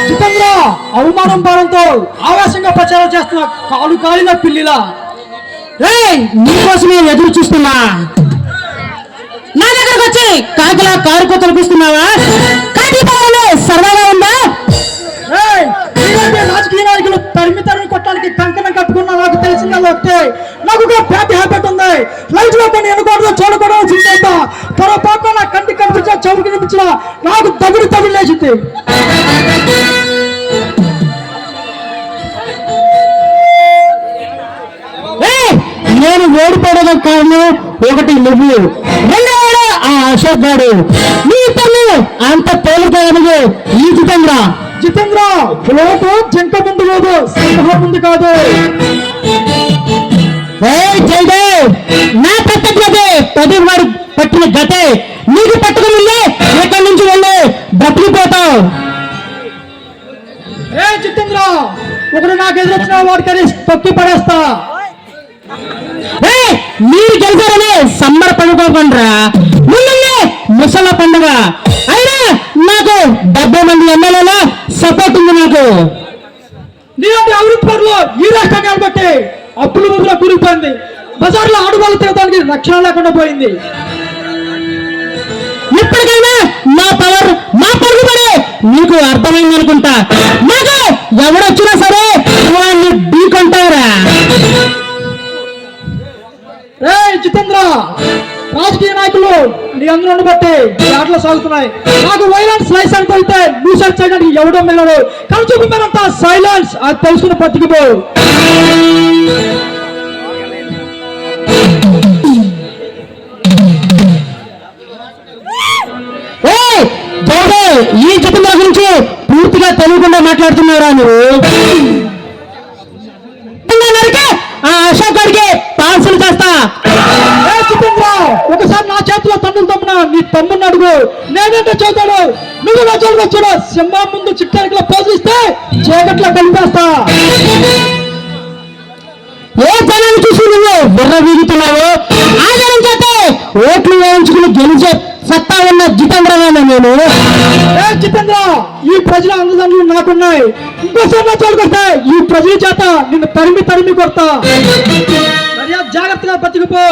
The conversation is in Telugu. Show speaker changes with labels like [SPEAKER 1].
[SPEAKER 1] జితేంద్ర అవమానం భారంతో ఆవేశంగా ప్రచారం చేస్తున్న కాలు కాలిన పిల్లిలా
[SPEAKER 2] నీకోసమే ఎదురు చూస్తున్నా. నా దగ్గరకు వచ్చి కాకిలా కారు కొత్తలు కూస్తున్నావా? కాకి పాలన సరదాగా ఉందా?
[SPEAKER 1] రాజకీయ నాయకులు తరిమి కొట్టడానికి కంకణం కట్టుకున్నా నాకు తెలిసిన వస్తే నాకు ఒక బ్యాడ్ హ్యాబిట్ ఉంది. లైట్ లో కొన్ని ఎనకూడదు చూడకూడదు చింత పొరపాటు నా కంటి కనిపించిన చౌకి కనిపించిన నాకు తగుడు లేచింది.
[SPEAKER 2] నేను ఓడిపోవడం కారణం ఒకటి నువ్వు, రెండోవాడు ఆ అశోక్ గారు. నీ తల్లి అంత తేలికైనది ఈ జితేంద్ర.
[SPEAKER 1] జితేంద్ర ఫ్లోటు జింక ముందు లేదు, సింహం ముందు కాదు.
[SPEAKER 2] జయదేవ్, నా ప్రత్యేకతే పది వాడు పట్టిన గతే నీకు పట్టుకుని ఎక్కడి నుంచి వెళ్ళి బ్రతికిపోతావు.
[SPEAKER 1] జితేంద్ర ఒకడు నాకు ఎదురొచ్చిన వాడికి తొక్కి పడేస్తా.
[SPEAKER 2] మీరు గెలిచారని సంబరపడుకోకుండా ముందుండే ముసల పండుగ. అయినా నాకు 70 మంది ఎమ్మెల్యేల సపోర్ట్ ఉంది. నాకు
[SPEAKER 1] నీలాంటి అభివృద్ధి పనులు ఈ రాష్ట్రాన్ని బట్టి అప్పులు ముగ్గులో కూలిపోయింది. బజార్లో ఆడవాళ్ళు తిరగడానికి రక్షణ లేకుండా పోయింది.
[SPEAKER 2] ఇప్పటికైనా నా పవర్ మా పరుగుబడి నీకు అర్థమైంది అనుకుంటా. నాకు ఎవడొచ్చినా సరే వాళ్ళని ఢీకొంటారా?
[SPEAKER 1] జితేంద్ర రాజకీయ నాయకులు నీ అందరూ బట్టి ఆటలు సాగుతున్నాయి. నాకు వైలెన్స్ లైసెన్స్ అయితే న్యూసెన్స్ చేయడానికి ఎవడో మిల్లడు కానీ చూపించారంతా సైలెన్స్ అది తెలుసుకుని బతికిపో.
[SPEAKER 2] ఈ జితేంద్ర గురించి పూర్తిగా తెలియకుండా మాట్లాడుతున్నారా నువ్వు? ఆ అశోక్ గారికి పార్సల్ చేస్తా.
[SPEAKER 1] జితేంద్ర ఒకసారి నా చేతిలో తన్నులు తమ్మున నీ తమ్ముని అడుగు, నేనంటే చదువుతాడు. నువ్వు నా చదువు చూడు, సింహం ముందు చిట్టానికిలో పోజిస్తే చీకట్లో కలిపేస్తా.
[SPEAKER 2] ఏ జనాన్ని చూసి నువ్వు బుర్ర వీగుతున్నావు? ఆ జనం చేత ఓట్లు వేయించుకుని గెలిచే సత్తా ఉన్న జితేంద్రగానే నేను.
[SPEAKER 1] జితేంద్ర ఈ ప్రజల అందదండలు నాకున్నాయి. ఇంకోసారి నా చోటు కొడతా ఈ ప్రజల చేత నిన్ను తరిమి కొడతా. జాగ్రత్తగా బతికిపో.